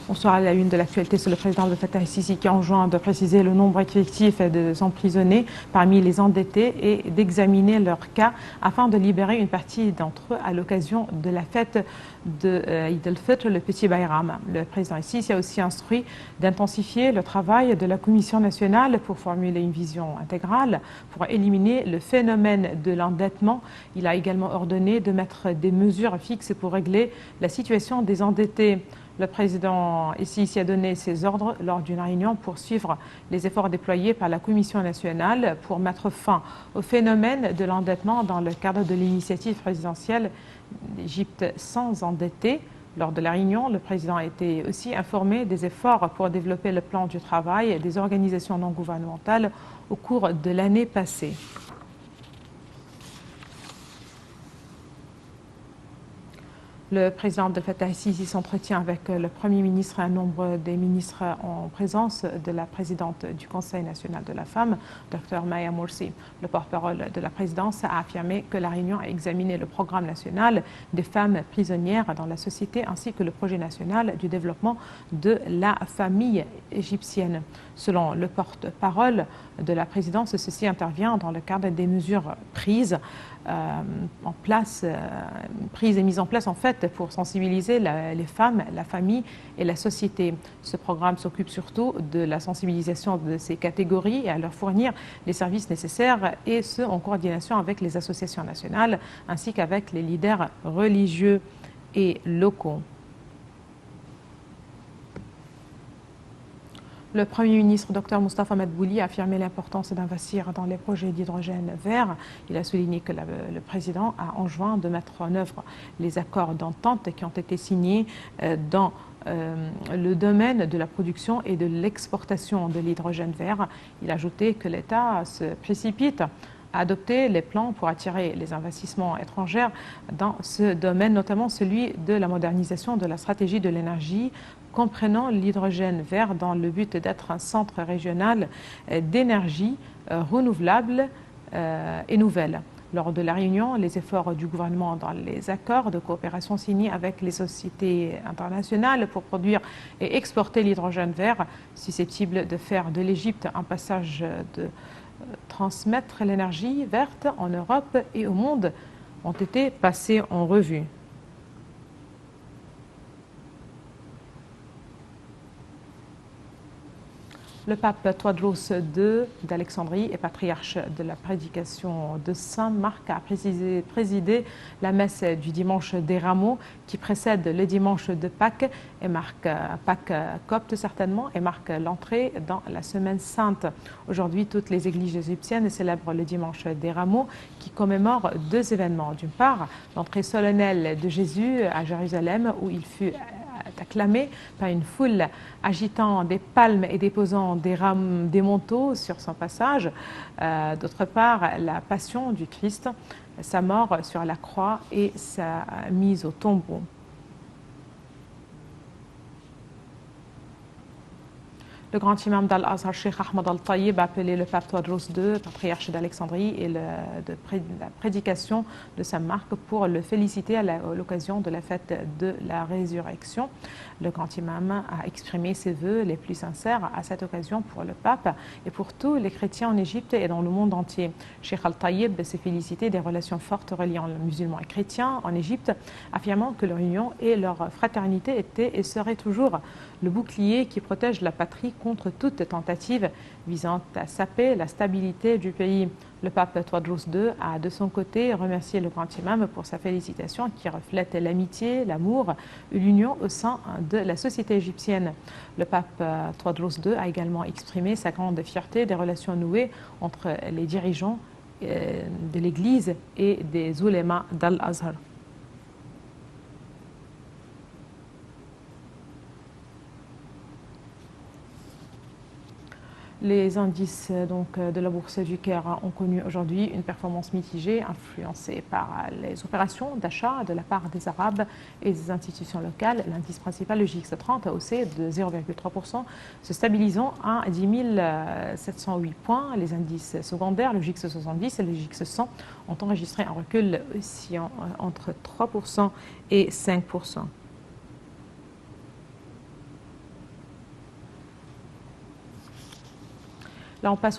On sera à la une de l'actualité sur le président Abdel Fattah el-Sisi qui enjoint de préciser le nombre effectif des emprisonnés parmi les endettés et d'examiner leur cas afin de libérer une partie d'entre eux à l'occasion de la fête de Eid al-Fitr, le petit Bayram. Le président el-Sisi a aussi instruit d'intensifier le travail de la Commission nationale pour formuler une vision intégrale pour éliminer le phénomène de l'endettement. Il a également ordonné de mettre des mesures fixes pour régler la situation des endettés. Le président el-Sisi a donné ses ordres lors d'une réunion pour suivre les efforts déployés par la Commission nationale pour mettre fin au phénomène de l'endettement dans le cadre de l'initiative présidentielle d'Égypte sans endettés. Lors de la réunion, le président a été aussi informé des efforts pour développer le plan du travail des organisations non gouvernementales au cours de l'année passée. Le président Abdel Fattah el-Sisi s'entretient avec le Premier ministre et un nombre des ministres en présence de la présidente du Conseil national de la femme, Dr Maya Morsi. Le porte-parole de la présidence a affirmé que la réunion a examiné le programme national des femmes prisonnières dans la société ainsi que le projet national du développement de la famille égyptienne. Selon le porte-parole de la présidence, ceci intervient dans le cadre des mesures prises et mises en place en fait pour sensibiliser les femmes, la famille et la société. Ce programme s'occupe surtout de la sensibilisation de ces catégories et à leur fournir les services nécessaires et ce en coordination avec les associations nationales ainsi qu'avec les leaders religieux et locaux. Le Premier ministre Dr Moustapha Madbouli a affirmé l'importance d'investir dans les projets d'hydrogène vert. Il a souligné que le président a enjoint de mettre en œuvre les accords d'entente qui ont été signés dans le domaine de la production et de l'exportation de l'hydrogène vert. Il a ajouté que l'État se précipite à adopter les plans pour attirer les investissements étrangers dans ce domaine, notamment celui de la modernisation de la stratégie de l'énergie, comprenant l'hydrogène vert dans le but d'être un centre régional d'énergie renouvelable et nouvelle. Lors de la réunion, les efforts du gouvernement dans les accords de coopération signés avec les sociétés internationales pour produire et exporter l'hydrogène vert, susceptible de faire de l'Égypte un passage de transmettre l'énergie verte en Europe et au monde, ont été passés en revue. Le pape Tewodros II d'Alexandrie et patriarche de la prédication de Saint-Marc a présidé la messe du dimanche des Rameaux qui précède le dimanche de Pâques et marque Pâques copte certainement et marque l'entrée dans la semaine sainte. Aujourd'hui, toutes les églises égyptiennes célèbrent le dimanche des Rameaux qui commémore deux événements. D'une part, l'entrée solennelle de Jésus à Jérusalem où il fut acclamé par une foule agitant des palmes et déposant des manteaux sur son passage. D'autre part, la passion du Christ, sa mort sur la croix et sa mise au tombeau. Le grand imam d'Al-Azhar, Cheikh Ahmad Al-Tayyib, a appelé le pape Tewodros II, patriarche d'Alexandrie, et la prédication de Saint-Marc pour le féliciter à l'occasion de la fête de la résurrection. Le grand imam a exprimé ses vœux les plus sincères à cette occasion pour le pape et pour tous les chrétiens en Égypte et dans le monde entier. Cheikh Al-Tayyib s'est félicité des relations fortes reliant les musulmans et chrétiens en Égypte, affirmant que leur union et leur fraternité étaient et seraient toujours le bouclier qui protège la patrie contre toute tentative visant à saper la stabilité du pays. Le pape Tewodros II a de son côté remercié le grand imam pour sa félicitation qui reflète l'amitié, l'amour et l'union au sein de la société égyptienne. Le pape Tewodros II a également exprimé sa grande fierté des relations nouées entre les dirigeants de l'Église et des oulémas d'Al-Azhar. Les indices de la bourse du Caire ont connu aujourd'hui une performance mitigée, influencée par les opérations d'achat de la part des Arabes et des institutions locales. L'indice principal, le JX30, a haussé de 0,3%, se stabilisant à 10 708 points. Les indices secondaires, le JX70 et le JX100, ont enregistré un recul oscillant entre 3% et 5%. Là, on passe